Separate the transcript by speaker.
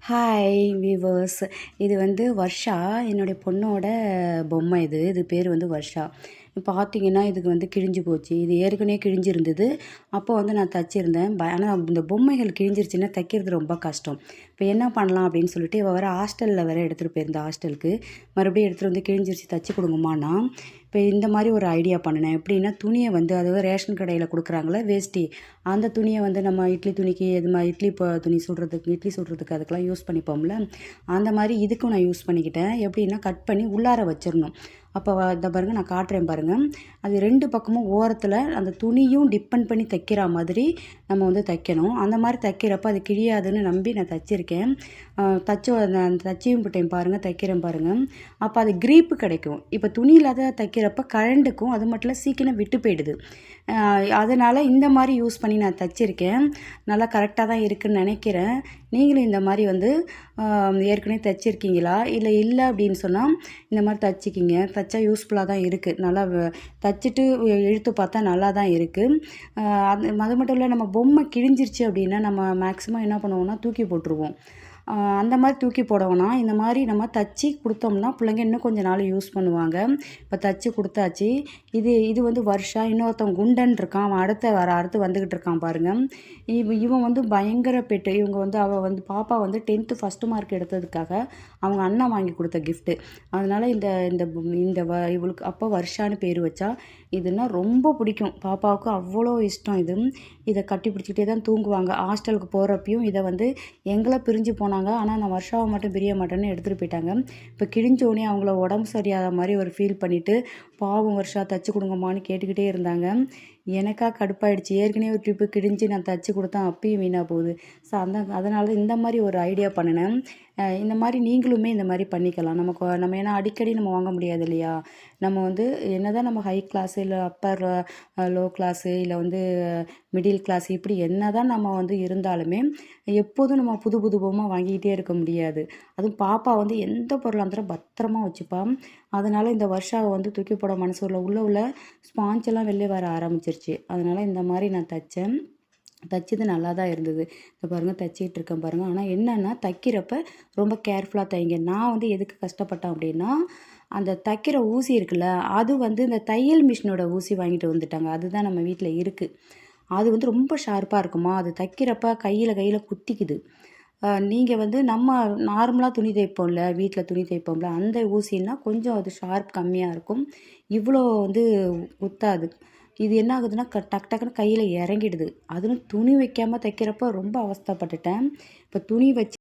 Speaker 1: Hi viewers. இது வந்து வர்ஷா, என்னுடைய பொண்ணோட பொம்மை. இது பேர் வந்து வர்ஷா. பார்த்தீங்கன்னா இதுக்கு வந்து கிழிஞ்சு போச்சு. இது ஏற்கனவே கிழிஞ்சிருந்தது. அப்போ வந்து நான் தச்சிருந்தேன். ஆனால் இந்த பொம்மைகள் கிழிஞ்சிருச்சுன்னா தைக்கிறது ரொம்ப கஷ்டம். இப்போ என்ன பண்ணலாம் அப்படின்னு சொல்லிட்டு இவ வேறு ஹாஸ்டலில் வேறு எடுத்துகிட்டு போயிருந்தேன். ஹாஸ்டலுக்கு மறுபடியும் எடுத்துகிட்டு வந்து கிழிஞ்சிருச்சு தச்சு கொடுங்கம்மாண்ணா. இப்போ இந்த மாதிரி ஒரு ஐடியா பண்ணினேன். எப்படின்னா துணியை வந்து அதாவது ரேஷன் கடையில் கொடுக்குறாங்களே வேஷ்டி, அந்த துணியை வந்து நம்ம இட்லி துணிக்கு இது மாதிரி துணி சுடுறதுக்கு அதுக்கெல்லாம் யூஸ் பண்ணிப்போம்ல, அந்த மாதிரி இதுக்கும் நான் யூஸ் பண்ணிக்கிட்டேன். எப்படின்னா கட் பண்ணி உள்ளார வச்சிடணும். அப்போ இந்த பாருங்கள், நான் காட்டுறேன் பாருங்கள். அது 2 பக்கமும் ஓரத்தில் அந்த துணியும் டிப்பெண்ட் பண்ணி தைக்கிற மாதிரி நம்ம வந்து தைக்கணும். அந்த மாதிரி தைக்கிறப்ப அது கிழியாதுன்னு நம்பி நான் தைச்சிருக்கேன். தச்சியும் போட்டேன் பாருங்கள், தைக்கிறேன் பாருங்கள். அப்போ அது க்ரீப்பு கிடைக்கும். இப்போ துணி இல்லாத தைக்கிறப்ப கரண்டுக்கும் அது மட்டும் இல்லை, சீக்கிரம் விட்டு போயிடுது. அதனால் இந்த மாதிரி யூஸ் பண்ணி நான் தைச்சிருக்கேன். நல்லா கரெக்டாக தான் இருக்குதுன்னு நினைக்கிறேன். நீங்களும் இந்த மாதிரி வந்து ஏற்கனவே தைச்சிருக்கீங்களா? இல்லை அப்படின்னு சொன்னால் இந்த மாதிரி தைச்சிக்கிங்க. தைச்சா யூஸ்ஃபுல்லாக தான் இருக்குது. நல்லா தைச்சிட்டு இழுத்து பார்த்தா நல்லா தான் இருக்குது. அது மட்டும் இல்லை, நம்ம பொம்மை கிழிஞ்சிருச்சு அப்படின்னா நம்ம மேக்ஸிமம் என்ன பண்ணுவோம்னா தூக்கி போட்டுருவோம். அந்த மாதிரி தூக்கி போடவோன்னா இந்த மாதிரி நம்ம தச்சு கொடுத்தோம்னா பிள்ளைங்க இன்னும் கொஞ்சம் நாள் யூஸ் பண்ணுவாங்க. இப்போ தச்சு கொடுத்தாச்சு. இது வந்து வர்ஷா. இன்னொருத்தவன் குண்டன் இருக்கான், அவன் அடுத்து வந்துக்கிட்டு இருக்கான் பாருங்கள். இவன் வந்து பயங்கர பெட்டு. அவள் வந்து பாப்பா வந்து 10th ஃபஸ்ட்டு மார்க் எடுத்ததுக்காக அவங்க அண்ணன் வாங்கி கொடுத்த கிஃப்ட்டு. அதனால் இந்த இந்த இந்த இவளுக்கு அப்போ வர்ஷான்னு பேர் வச்சா. இதுனா ரொம்ப பிடிக்கும் பாப்பாவுக்கு, அவ்வளோ இஷ்டம் இது. இதை கட்டி பிடிச்சிக்கிட்டே தான் தூங்குவாங்க. ஹாஸ்டலுக்கு போகிறப்பையும் இதை வந்து எங்களை பிரிஞ்சு போனாங்க. ஆனால் நான் வர்ஷாவை மட்டும் பிரிய மாட்டேன்னு எடுத்துகிட்டு போயிட்டாங்க. இப்போ கிழிஞ்சோடனே அவங்கள உடம்பு சரியாத மாதிரி ஒரு ஃபீல் பண்ணிவிட்டு, பாவம் வர்ஷா தச்சு கொடுங்கம்மான்னு கேட்டுக்கிட்டே இருந்தாங்க. எனக்கா கடுப்பாயிடுச்சு. ஏற்கனவே ஒரு ட்ரிப்பு கிழிஞ்சு நான் தச்சு கொடுத்தேன், அப்பயும் வீணாக போகுது. ஸோ அதனால இந்த மாதிரி ஒரு ஐடியா பண்ணினேன். இந்த மாதிரி நீங்களுமே இந்த மாதிரி பண்ணிக்கலாம். நம்ம ஏன்னா அடிக்கடி நம்ம வாங்க முடியாது இல்லையா? நம்ம வந்து என்னதான் நம்ம ஹை கிளாஸு இல்லை அப்பர் லோ கிளாஸு இல்லை வந்து மிடில் கிளாஸ் இப்படி என்னதான் நம்ம வந்து இருந்தாலுமே எப்போதும் நம்ம புது புது பொம்மை வாங்கிக்கிட்டே இருக்க முடியாது. அதுவும் பாப்பா வந்து எந்த பொருளாக இருந்தாலும் பத்திரமா வச்சுப்பான். அதனால் இந்த வருஷாவை வந்து தூக்கி போட மனசு உள்ள ஸ்பாஞ்செல்லாம் வெளில வர ஆரம்பிச்சிருச்சு. அதனால் இந்த மாதிரி நான் தைச்சேன். தைச்சது நல்லா தான் இருந்தது. இப்போ பாருங்கள் தைச்சிக்கிட்டு இருக்கேன் பாருங்கள். ஆனால் என்னென்னா தைக்கிறப்ப ரொம்ப கேர்ஃபுல்லாக தைங்க. நான் வந்து எதுக்கு கஷ்டப்பட்டேன் அப்படின்னா, அந்த தைக்கிற ஊசி இருக்குல்ல, அது வந்து இந்த தையல் மிஷினோட ஊசி வாங்கிட்டு வந்துட்டாங்க. அதுதான் நம்ம வீட்டில் இருக்குது. அது வந்து ரொம்ப ஷார்ப்பாக இருக்குமா, அது தைக்கிறப்ப கையில் குத்திக்குது. நீங்கள் வந்து நம்ம நார்மலாக துணி தைப்போம்ல, வீட்டில் துணி தைப்போம்ல, அந்த ஊசின்னா கொஞ்சம் அது ஷார்ப் கம்மியாக இருக்கும். இவ்வளோ வந்து குத்தாது. இது என்ன ஆகுதுன்னா டக்குன்னு கையில் இறங்கிடுது. அதுவும் துணி வைக்காமல் தைக்கிறப்ப ரொம்ப அவஸ்தைப்பட்டுட்டேன். இப்போ துணி வச்சு